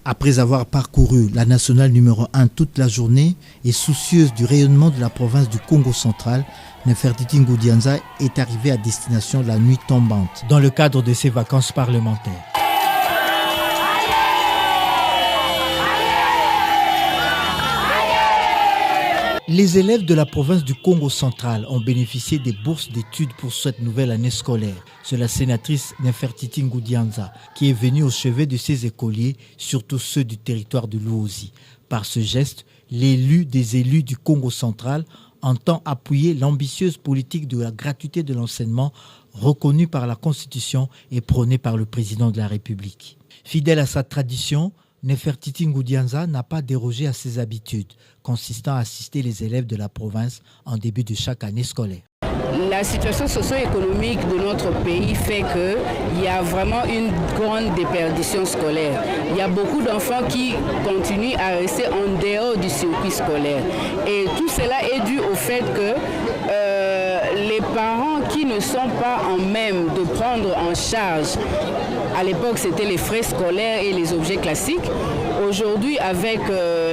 Après avoir parcouru la nationale numéro 1 toute la journée et soucieuse du rayonnement de la province du Congo central, Nefertiti Ngoudianza est arrivée à destination la nuit tombante dans le cadre de ses vacances parlementaires. Les élèves de la province du Congo central ont bénéficié des bourses d'études pour cette nouvelle année scolaire. C'est la sénatrice Nefertiti Ngoudianza qui est venue au chevet de ses écoliers, surtout ceux du territoire de Luozi. Par ce geste, l'élu des élus du Congo central entend appuyer l'ambitieuse politique de la gratuité de l'enseignement reconnue par la Constitution et prônée par le président de la République. Fidèle à sa tradition, Nefertiti Ngoudianza n'a pas dérogé à ses habitudes, consistant à assister les élèves de la province en début de chaque année scolaire. La situation socio-économique de notre pays fait qu'il y a vraiment une grande déperdition scolaire. Il y a beaucoup d'enfants qui continuent à rester en dehors du circuit scolaire. Et tout cela est dû au fait que les parents qui ne sont pas en même de prendre en charge, à l'époque c'était les frais scolaires et les objets classiques. Aujourd'hui, avec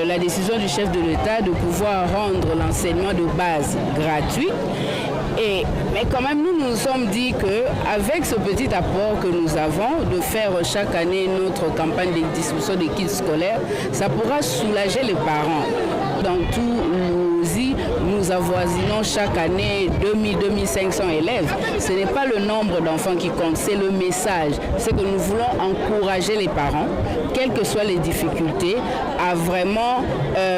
la décision du chef de l'État de pouvoir rendre l'enseignement de base gratuit, mais quand même, nous nous sommes dit qu'avec ce petit apport que nous avons de faire chaque année notre campagne de distribution des kits scolaires, ça pourra soulager les parents. Dans tout Luozi, nous avoisinons chaque année 2000-2500 élèves. Ce n'est pas le nombre d'enfants qui compte, c'est le message. C'est que nous voulons encourager les parents, quelles que soient les difficultés, à vraiment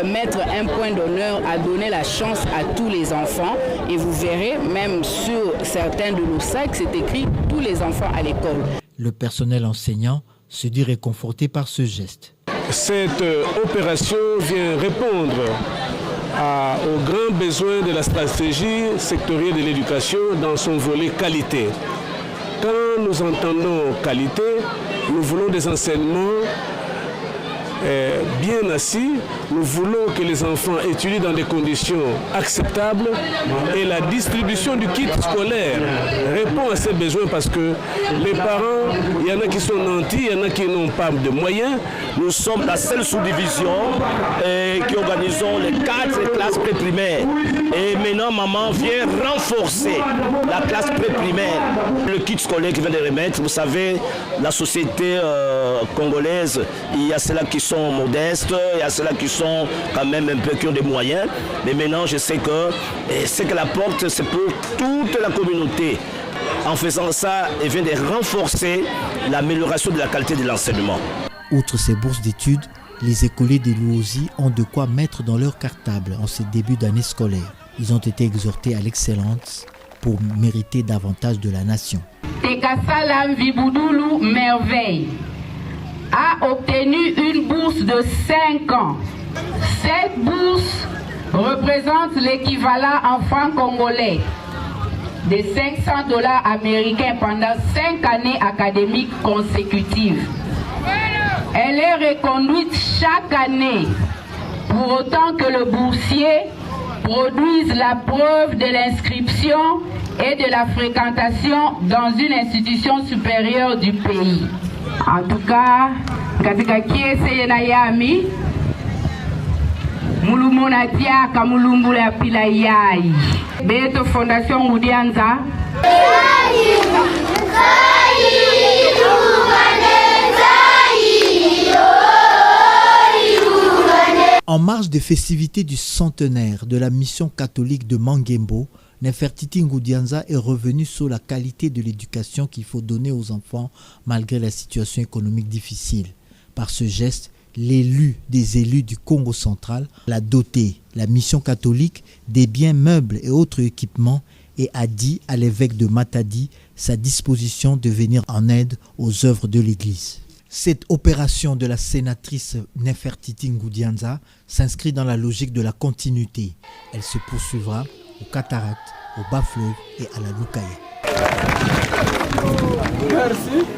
mettre un point d'honneur, à donner la chance à tous les enfants. Et vous verrez, même sur certains de nos sacs, c'est écrit « tous les enfants à l'école ». Le personnel enseignant se dit réconforté par ce geste. Cette opération vient répondre aux grands besoins de la stratégie sectorielle de l'éducation dans son volet qualité. Quand nous entendons qualité, nous voulons des enseignements bien assis, nous voulons que les enfants étudient dans des conditions acceptables et la distribution du kit scolaire répond à ces besoins parce que les parents, il y en a qui sont nantis, il y en a qui n'ont pas de moyens. Nous sommes la seule sous-division qui organisons les 4 classes pré-primaires. Et maintenant, maman vient renforcer la classe pré-primaire. Le kit scolaire qui vient de remettre, vous savez, la société congolaise, il y a ceux-là qui sont modestes, il y a ceux-là qui sont quand même un peu qui ont des moyens. Mais maintenant, je sais que ce qu'elle apporte, c'est pour toute la communauté. En faisant ça, elle vient de renforcer l'amélioration de la qualité de l'enseignement. Outre ces bourses d'études, les écoliers de Luozi ont de quoi mettre dans leur cartable en ce début d'année scolaire. Ils ont été exhortés à l'excellence pour mériter davantage de la nation. Tekasala Mviboudoulou Merveille a obtenu une bourse de 5 ans. Cette bourse représente l'équivalent en francs congolais de $500 américains pendant 5 années académiques consécutives. Elle est reconduite chaque année pour autant que le boursier produise la preuve de l'inscription et de la fréquentation dans une institution supérieure du pays. En tout cas, katika kiese yenayami mulumonatia kamulumbula pila yai beto Fondation Ngoudianza. En marge des festivités du centenaire de la mission catholique de Mangembo, Nefertiti Ngoudianza est revenue sur la qualité de l'éducation qu'il faut donner aux enfants malgré la situation économique difficile. Par ce geste, l'élu des élus du Congo central l'a doté, la mission catholique, des biens meubles et autres équipements et a dit à l'évêque de Matadi sa disposition de venir en aide aux œuvres de l'Église. Cette opération de la sénatrice Nefertiti Ngoudianza s'inscrit dans la logique de la continuité. Elle se poursuivra aux cataractes, au bas-fleuve et à la Lucaïa. Merci.